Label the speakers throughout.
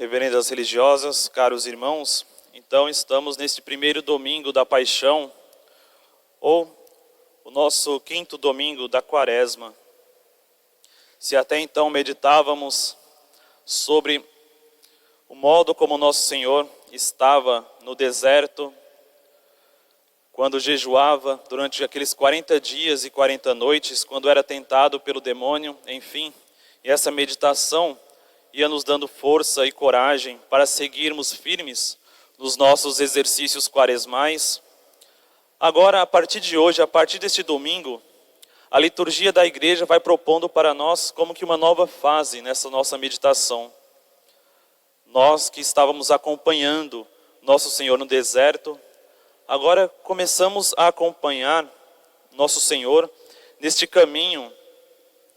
Speaker 1: Reverendas religiosas, caros irmãos, então estamos neste primeiro domingo da Paixão, ou o nosso quinto domingo da Quaresma. Se até então meditávamos sobre o modo como Nosso Senhor estava no deserto, quando jejuava durante aqueles 40 dias e 40 noites, quando era tentado pelo demônio, enfim, e essa meditação ia nos dando força e coragem para seguirmos firmes nos nossos exercícios quaresmais. Agora, a partir de hoje, a partir deste domingo, a liturgia da igreja vai propondo para nós como que uma nova fase nessa nossa meditação. Nós que estávamos acompanhando Nosso Senhor no deserto, agora começamos a acompanhar Nosso Senhor neste caminho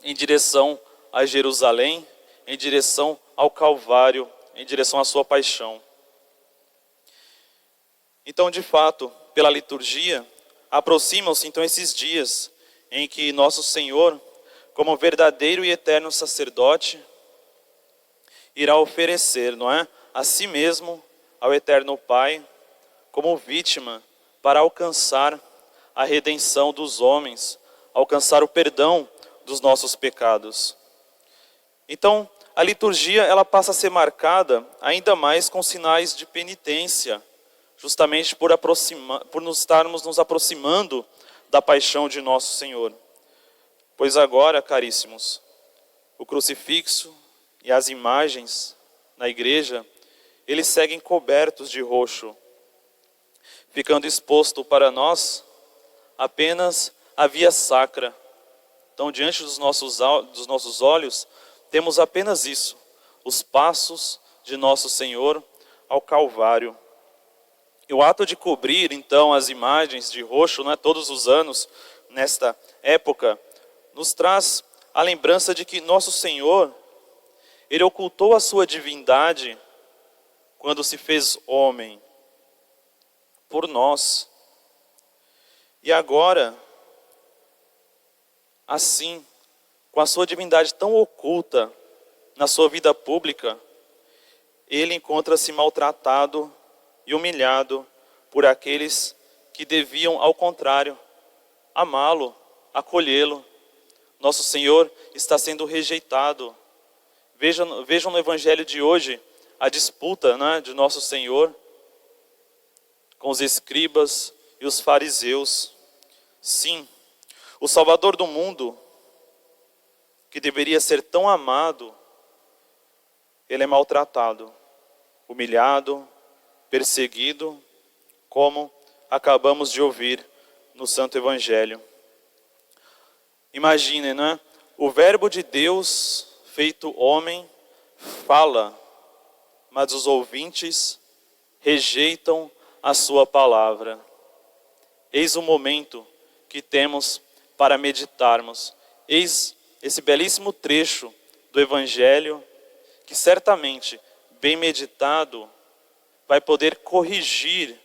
Speaker 1: em direção a Jerusalém, em direção ao Calvário, em direção à sua paixão. Então, de fato, pela liturgia, aproximam-se então esses dias em que Nosso Senhor, como verdadeiro e eterno sacerdote, irá oferecer, a si mesmo, ao eterno Pai, como vítima para alcançar a redenção dos homens, alcançar o perdão dos nossos pecados. Então, a liturgia ela passa a ser marcada ainda mais com sinais de penitência, justamente por estarmos nos aproximando da paixão de Nosso Senhor. Pois agora, caríssimos, o crucifixo e as imagens na igreja, eles seguem cobertos de roxo, ficando exposto para nós apenas a via sacra. Então, diante dos nossos olhos, temos apenas isso, os passos de Nosso Senhor ao Calvário. E o ato de cobrir, então, as imagens de roxo, todos os anos, nesta época, nos traz a lembrança de que Nosso Senhor, Ele ocultou a sua divindade quando se fez homem por nós. E agora, assim, com a sua divindade tão oculta na sua vida pública, Ele encontra-se maltratado e humilhado por aqueles que deviam, ao contrário, amá-lo, acolhê-lo. Nosso Senhor está sendo rejeitado. Vejam no Evangelho de hoje a disputa de Nosso Senhor com os escribas e os fariseus. Sim, o Salvador do mundo, que deveria ser tão amado, Ele é maltratado, humilhado, perseguido, como acabamos de ouvir no Santo Evangelho. Imaginem, o Verbo de Deus feito homem fala, mas os ouvintes rejeitam a sua palavra. Eis o momento que temos para meditarmos. Eis esse belíssimo trecho do Evangelho que certamente, bem meditado, vai poder corrigir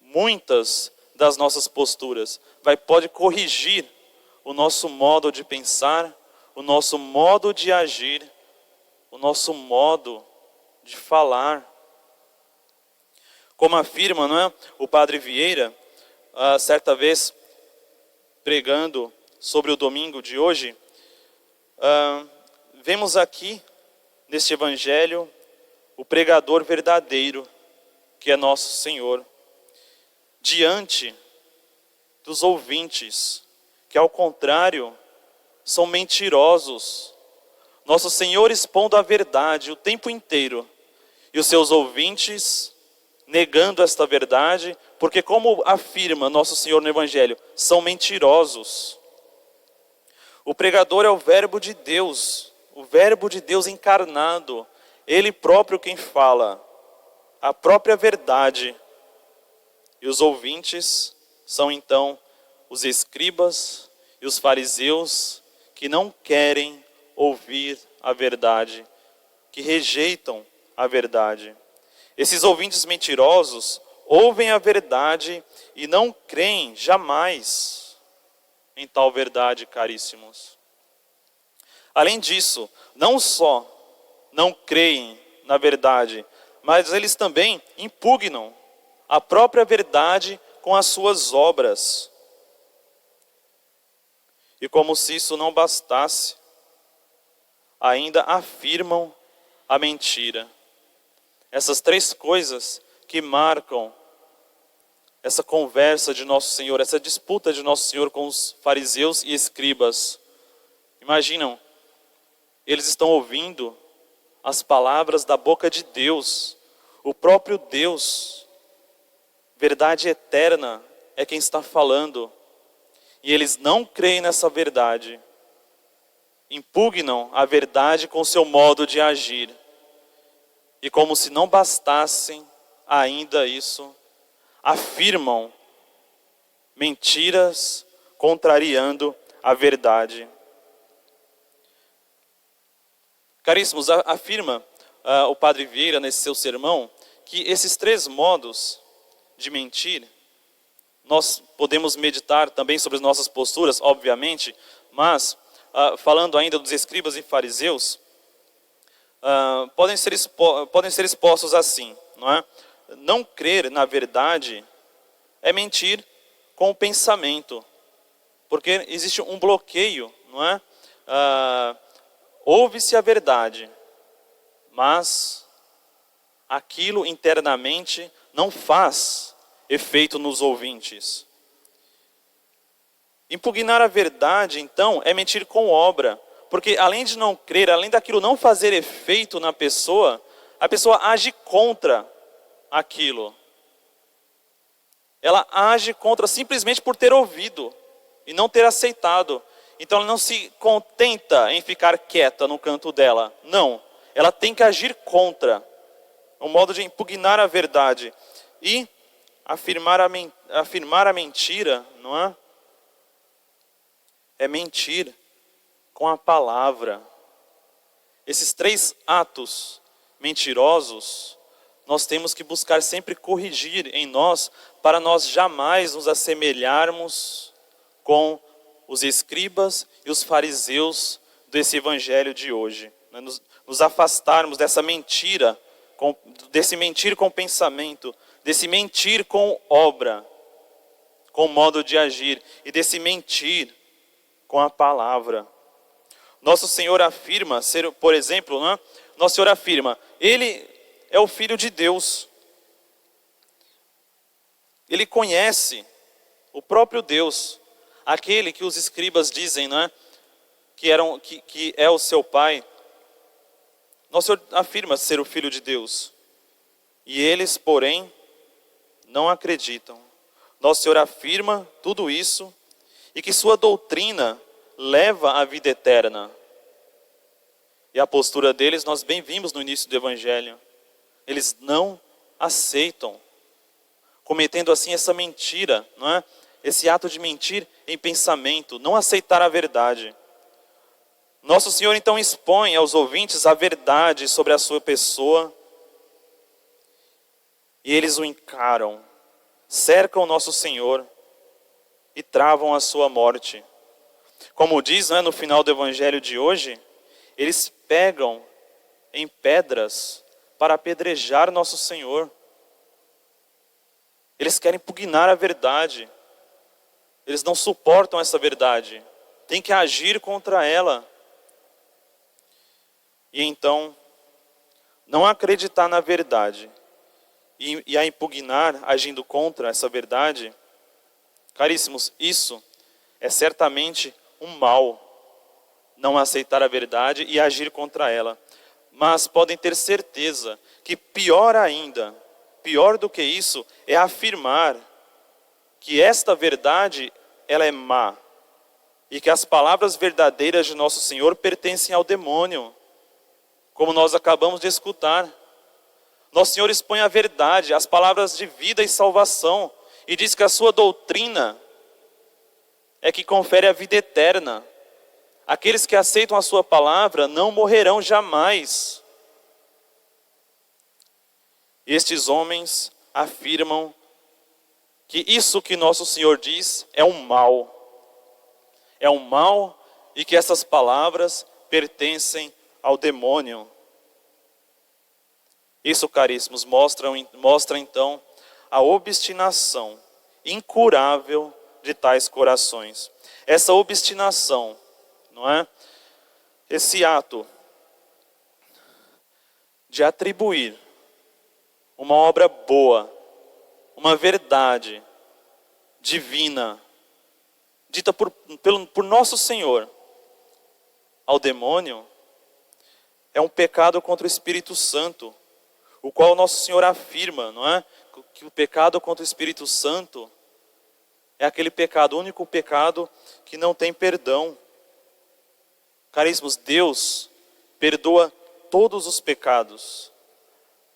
Speaker 1: muitas das nossas posturas. Pode corrigir o nosso modo de pensar, o nosso modo de agir, o nosso modo de falar. Como afirma, o Padre Vieira, certa vez pregando sobre o domingo de hoje, vemos aqui neste Evangelho o pregador verdadeiro, que é Nosso Senhor, diante dos ouvintes, que ao contrário, são mentirosos. Nosso Senhor expondo a verdade o tempo inteiro, e os seus ouvintes negando esta verdade, porque como afirma Nosso Senhor no Evangelho, são mentirosos. O pregador é o Verbo de Deus, o Verbo de Deus encarnado, Ele próprio quem fala, a própria verdade. E os ouvintes são então os escribas e os fariseus que não querem ouvir a verdade, que rejeitam a verdade. Esses ouvintes mentirosos ouvem a verdade e não creem jamais em tal verdade, caríssimos. Além disso, não só não creem na verdade, mas eles também impugnam a própria verdade com as suas obras. E como se isso não bastasse, ainda afirmam a mentira. Essas três coisas que marcam essa conversa de Nosso Senhor, essa disputa de Nosso Senhor com os fariseus e escribas. Imaginam, eles estão ouvindo as palavras da boca de Deus, o próprio Deus, verdade eterna, é quem está falando. E eles não creem nessa verdade, impugnam a verdade com seu modo de agir. E como se não bastassem ainda isso, afirmam mentiras contrariando a verdade. Caríssimos, afirma o Padre Vieira nesse seu sermão que esses três modos de mentir, nós podemos meditar também sobre as nossas posturas, obviamente, mas falando ainda dos escribas e fariseus, podem ser expostos assim, não é? Não crer na verdade é mentir com o pensamento, porque existe um bloqueio, não é? Ouve-se a verdade, mas aquilo internamente não faz efeito nos ouvintes. Impugnar a verdade, então, é mentir com obra, porque além de não crer, além daquilo não fazer efeito na pessoa, a pessoa age contra aquilo. Ela age contra simplesmente por ter ouvido e não ter aceitado. Então ela não se contenta em ficar quieta no canto dela. Não, ela tem que agir contra. É um modo de impugnar a verdade. E afirmar a mentira, não é? É mentir com a palavra. Esses três atos mentirosos, nós temos que buscar sempre corrigir em nós, para nós jamais nos assemelharmos com os escribas e os fariseus desse evangelho de hoje. Nos afastarmos dessa mentira, desse mentir com pensamento, desse mentir com obra, com modo de agir, e desse mentir com a palavra. Nosso Senhor afirma ser, por exemplo, né? Nosso Senhor afirma, Ele é o Filho de Deus. Ele conhece o próprio Deus, aquele que os escribas dizem, né? Que é o seu Pai. Nosso Senhor afirma ser o Filho de Deus. E eles, porém, não acreditam. Nosso Senhor afirma tudo isso e que sua doutrina leva à vida eterna. E a postura deles nós bem vimos no início do Evangelho. Eles não aceitam, cometendo assim essa mentira, não é? Esse ato de mentir em pensamento, não aceitar a verdade. Nosso Senhor então expõe aos ouvintes a verdade sobre a sua pessoa, e eles o encaram, cercam Nosso Senhor e travam a sua morte. Como diz, não é, no final do Evangelho de hoje, eles pegam em pedras para apedrejar Nosso Senhor. Eles querem impugnar a verdade. Eles não suportam essa verdade. Tem que agir contra ela. E então, não acreditar na verdade e a impugnar, agindo contra essa verdade, caríssimos, isso é certamente um mal. Não aceitar a verdade e agir contra ela. Mas podem ter certeza que pior ainda, pior do que isso, é afirmar que esta verdade, ela é má. E que as palavras verdadeiras de Nosso Senhor pertencem ao demônio. Como nós acabamos de escutar. Nosso Senhor expõe a verdade, as palavras de vida e salvação. E diz que a sua doutrina é que confere a vida eterna. Aqueles que aceitam a sua palavra não morrerão jamais. Estes homens afirmam que isso que Nosso Senhor diz é um mal. É um mal e que essas palavras pertencem ao demônio. Isso, caríssimos, mostra então a obstinação incurável de tais corações. Essa obstinação, não é? Esse ato de atribuir uma obra boa, uma verdade divina, dita por nosso Senhor ao demônio, é um pecado contra o Espírito Santo, o qual nosso Senhor afirma, não é? Que o pecado contra o Espírito Santo é aquele pecado, o único pecado que não tem perdão. Caríssimos, Deus perdoa todos os pecados.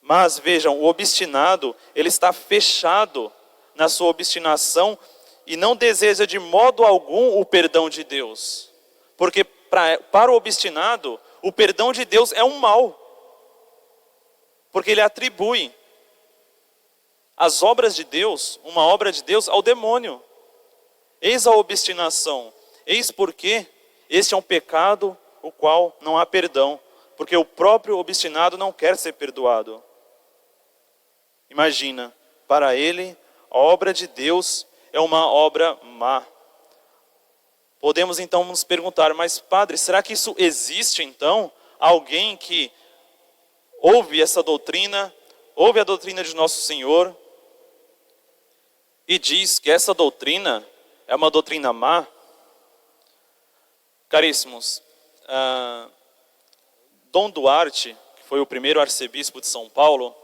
Speaker 1: Mas vejam, o obstinado, ele está fechado na sua obstinação e não deseja de modo algum o perdão de Deus. Porque para o obstinado, o perdão de Deus é um mal. Porque ele atribui as obras de Deus, uma obra de Deus, ao demônio. Eis a obstinação. Eis porque este é um pecado o qual não há perdão. Porque o próprio obstinado não quer ser perdoado. Imagina, para ele, a obra de Deus é uma obra má. Podemos então nos perguntar, mas padre, será que isso existe então? Alguém que ouve essa doutrina, ouve a doutrina de nosso Senhor e diz que essa doutrina é uma doutrina má? Caríssimos, Dom Duarte, que foi o primeiro arcebispo de São Paulo,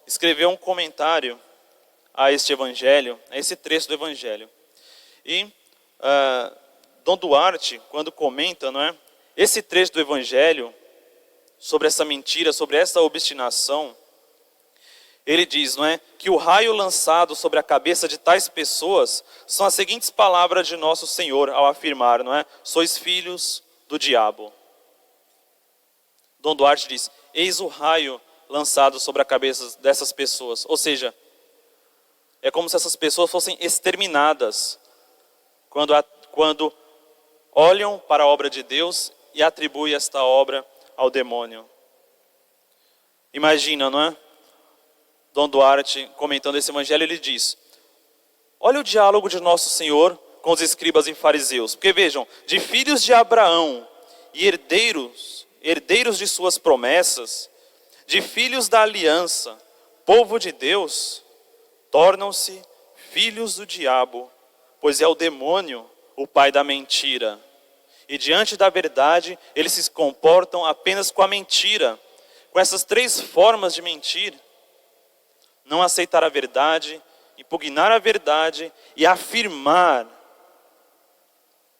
Speaker 1: escreveu um comentário a este evangelho, a esse trecho do evangelho. E Dom Duarte, quando comenta, não é, esse trecho do evangelho, sobre essa mentira, sobre essa obstinação, ele diz, não é, que o raio lançado sobre a cabeça de tais pessoas são as seguintes palavras de nosso Senhor ao afirmar, não é, sois filhos do diabo. Dom Duarte diz, eis o raio lançado sobre a cabeça dessas pessoas. Ou seja, é como se essas pessoas fossem exterminadas quando olham para a obra de Deus e atribuem esta obra ao demônio. Imagina, não é? Dom Duarte, comentando esse evangelho, ele diz, olha o diálogo de nosso Senhor com os escribas e fariseus. Porque vejam, de filhos de Abraão e herdeiros de suas promessas, de filhos da aliança, povo de Deus, tornam-se filhos do diabo, pois é o demônio o pai da mentira. E diante da verdade, eles se comportam apenas com a mentira, com essas três formas de mentir: não aceitar a verdade, impugnar a verdade e afirmar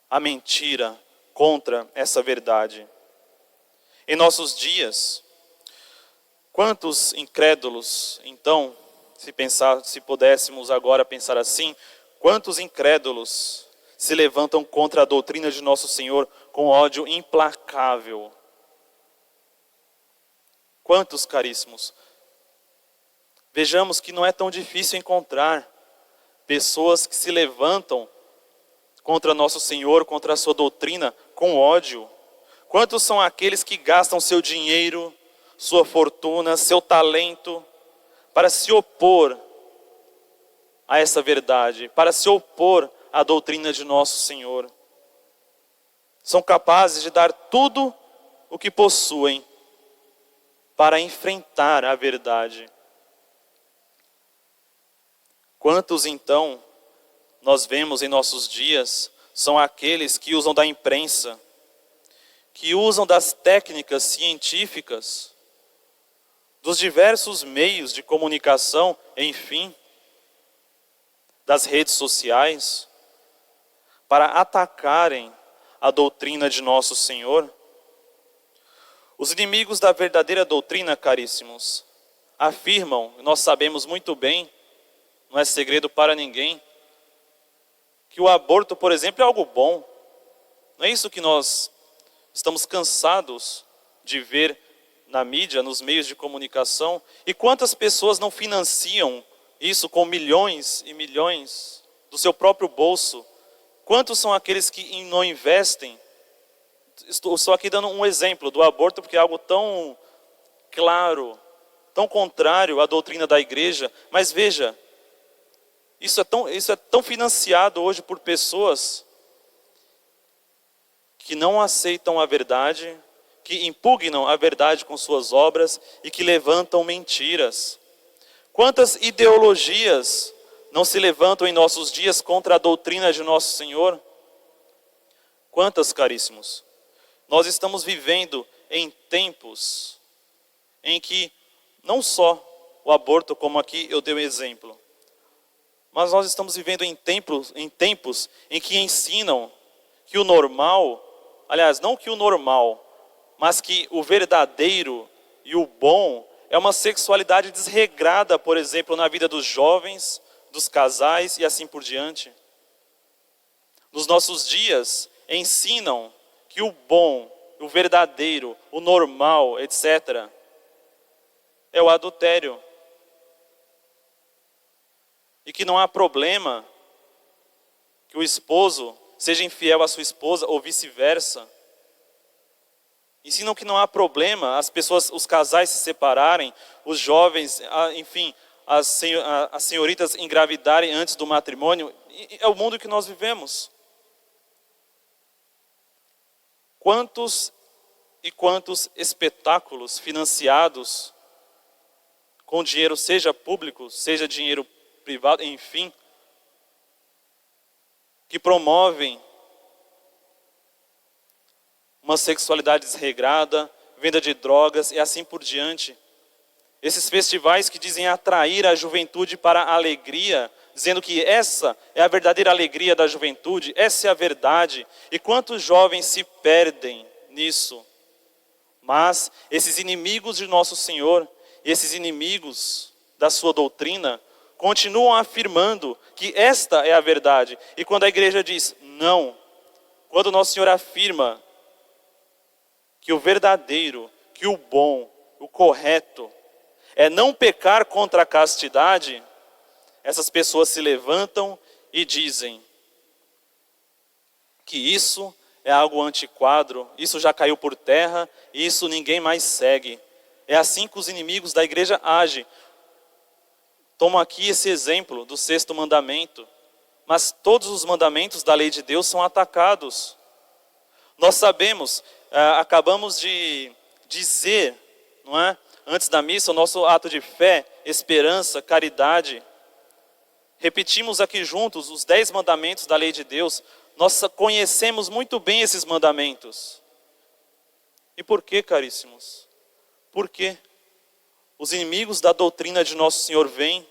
Speaker 1: a mentira contra essa verdade. Em nossos dias, quantos incrédulos, então, se pudéssemos agora pensar assim, quantos incrédulos se levantam contra a doutrina de nosso Senhor com ódio implacável? Quantos, caríssimos? Vejamos que não é tão difícil encontrar pessoas que se levantam contra nosso Senhor, contra a sua doutrina, com ódio. Quantos são aqueles que gastam seu dinheiro, sua fortuna, seu talento, para se opor a essa verdade, para se opor à doutrina de nosso Senhor? São capazes de dar tudo o que possuem para enfrentar a verdade. Quantos então nós vemos em nossos dias são aqueles que usam da imprensa, que usam das técnicas científicas, dos diversos meios de comunicação, enfim, das redes sociais, para atacarem a doutrina de nosso Senhor? Os inimigos da verdadeira doutrina, caríssimos, afirmam, nós sabemos muito bem, não é segredo para ninguém, que o aborto, por exemplo, é algo bom. Não é isso que nós estamos cansados de ver na mídia, nos meios de comunicação? E quantas pessoas não financiam isso com milhões e milhões do seu próprio bolso? Quantos são aqueles que não investem? Estou só aqui dando um exemplo do aborto, porque é algo tão claro, tão contrário à doutrina da igreja, mas veja, isso é tão financiado hoje por pessoas que não aceitam a verdade, que impugnam a verdade com suas obras e que levantam mentiras. Quantas ideologias não se levantam em nossos dias contra a doutrina de nosso Senhor? Quantas, caríssimos? Nós estamos vivendo em tempos em que não só o aborto, como aqui eu dei um exemplo, mas nós estamos vivendo em tempos em que ensinam que o normal, aliás, não que o normal, mas que o verdadeiro e o bom é uma sexualidade desregrada, por exemplo, na vida dos jovens, dos casais e assim por diante. Nos nossos dias, ensinam que o bom, o verdadeiro, o normal, etc., é o adultério. E que não há problema que o esposo seja infiel à sua esposa ou vice-versa. Ensinam que não há problema as pessoas, os casais se separarem, os jovens, enfim, as senhoritas engravidarem antes do matrimônio. É o mundo que nós vivemos. Quantos e quantos espetáculos financiados com dinheiro, seja público, seja dinheiro privado, enfim, que promovem uma sexualidade desregrada, venda de drogas e assim por diante. Esses festivais que dizem atrair a juventude para a alegria, dizendo que essa é a verdadeira alegria da juventude, essa é a verdade. E quantos jovens se perdem nisso? Mas esses inimigos de nosso Senhor, esses inimigos da sua doutrina, continuam afirmando que esta é a verdade. E quando a igreja diz não, quando nosso Senhor afirma que o verdadeiro, que o bom, o correto, é não pecar contra a castidade, essas pessoas se levantam e dizem que isso é algo antiquado, isso já caiu por terra, isso ninguém mais segue. É assim que os inimigos da igreja agem. Tomo aqui esse exemplo do 6º mandamento, mas todos os mandamentos da lei de Deus são atacados. Nós sabemos, acabamos de dizer, não é? Antes da missa, o nosso ato de fé, esperança, caridade. Repetimos aqui juntos os 10 mandamentos da lei de Deus. Nós conhecemos muito bem esses mandamentos. E por quê, caríssimos? Por quê? Os inimigos da doutrina de nosso Senhor vêm,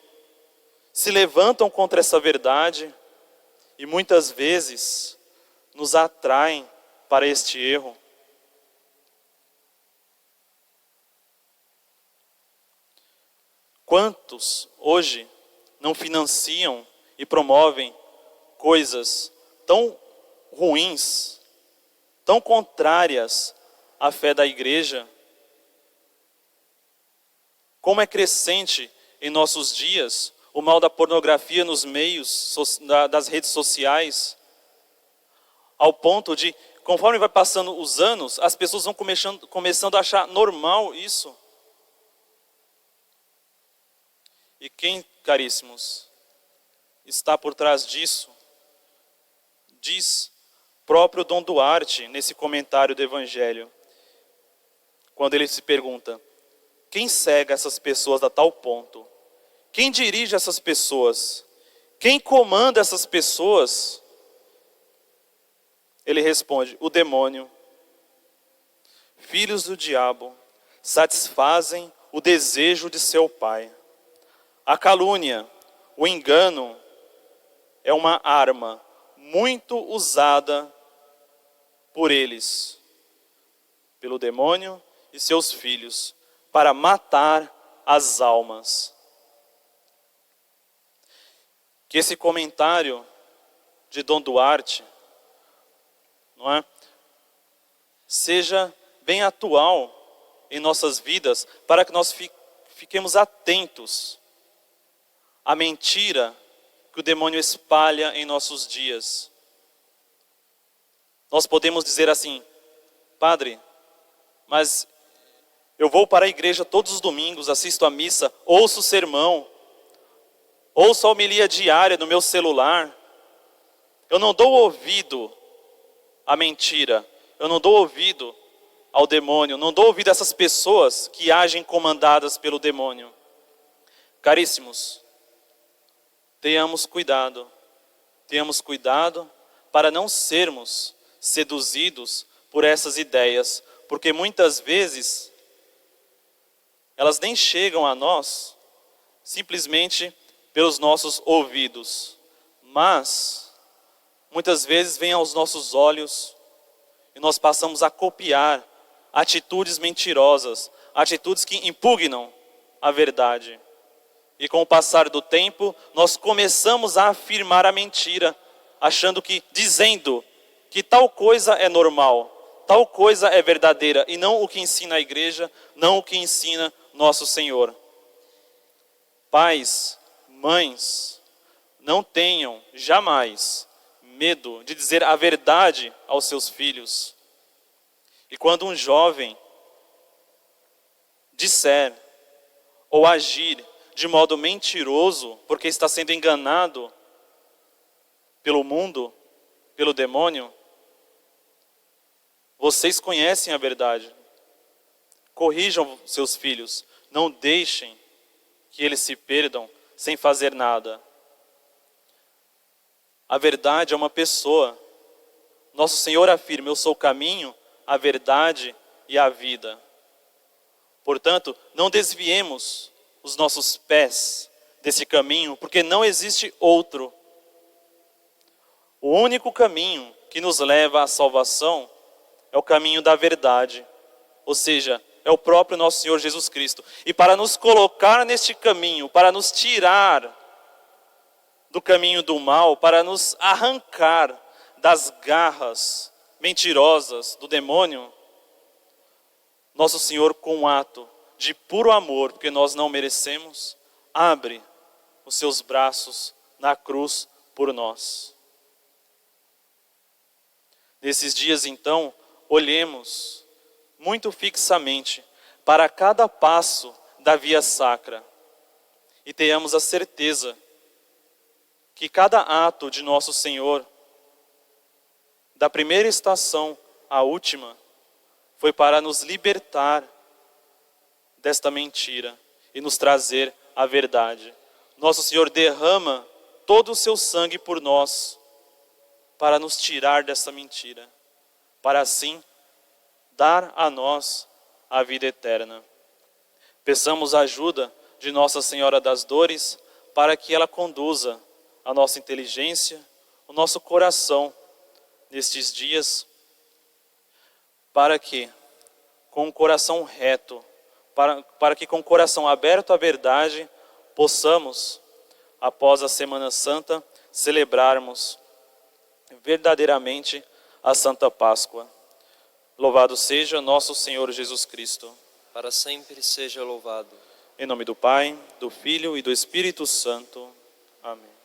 Speaker 1: se levantam contra essa verdade e muitas vezes nos atraem para este erro. Quantos hoje não financiam e promovem coisas tão ruins, tão contrárias à fé da igreja? Como é crescente em nossos dias o mal da pornografia nos meios das redes sociais, ao ponto de, conforme vai passando os anos, as pessoas vão começando a achar normal isso. E quem, caríssimos, está por trás disso? Diz próprio Dom Duarte, nesse comentário do Evangelho, quando ele se pergunta: quem cega essas pessoas a tal ponto? Quem dirige essas pessoas? Quem comanda essas pessoas? Ele responde: o demônio. Filhos do diabo satisfazem o desejo de seu pai. A calúnia, o engano, é uma arma muito usada por eles, pelo demônio e seus filhos, para matar as almas. Que esse comentário de Dom Duarte, não é, seja bem atual em nossas vidas, para que nós fiquemos atentos à mentira que o demônio espalha em nossos dias. Nós podemos dizer assim: padre, mas Eu vou para a igreja todos os domingos, assisto a missa, ouço o sermão, ouço a homilia diária no meu celular. Eu não dou ouvido à mentira, eu não dou ouvido ao demônio, não dou ouvido a essas pessoas que agem comandadas pelo demônio. Caríssimos, tenhamos cuidado para não sermos seduzidos por essas ideias, porque muitas vezes elas nem chegam a nós simplesmente pelos nossos ouvidos, mas muitas vezes vêm aos nossos olhos e nós passamos a copiar atitudes mentirosas, atitudes que impugnam a verdade. E com o passar do tempo, nós começamos a afirmar a mentira, dizendo que tal coisa é normal, tal coisa é verdadeira, e não o que ensina a igreja, não o que ensina nosso Senhor. Pais, mães, não tenham jamais medo de dizer a verdade aos seus filhos. E quando um jovem disser ou agir de modo mentiroso, porque está sendo enganado pelo mundo, pelo demônio, vocês conhecem a verdade. Corrijam seus filhos, não deixem que eles se perdam sem fazer nada. A verdade é uma pessoa. Nosso Senhor afirma: eu sou o caminho, a verdade e a vida. Portanto, não desviemos os nossos pés desse caminho, porque não existe outro. O único caminho que nos leva à salvação é o caminho da verdade, ou seja, é o próprio nosso Senhor Jesus Cristo. E para nos colocar neste caminho, para nos tirar do caminho do mal, para nos arrancar das garras mentirosas do demônio, nosso Senhor, com um ato de puro amor, porque nós não merecemos, abre os seus braços na cruz por nós. Nesses dias, então, olhemos muito fixamente para cada passo da via sacra e tenhamos a certeza que cada ato de nosso Senhor, da primeira estação à última, foi para nos libertar desta mentira e nos trazer a verdade. Nosso Senhor derrama todo o seu sangue por nós para nos tirar dessa mentira, para assim dar a nós a vida eterna. Peçamos a ajuda de Nossa Senhora das Dores para que ela conduza a nossa inteligência, o nosso coração nestes dias, para que com o coração reto, para que com o coração aberto à verdade, possamos, após a Semana Santa, celebrarmos verdadeiramente a Santa Páscoa. Louvado seja nosso Senhor Jesus Cristo.
Speaker 2: Para sempre seja louvado.
Speaker 1: Em nome do Pai, do Filho e do Espírito Santo. Amém.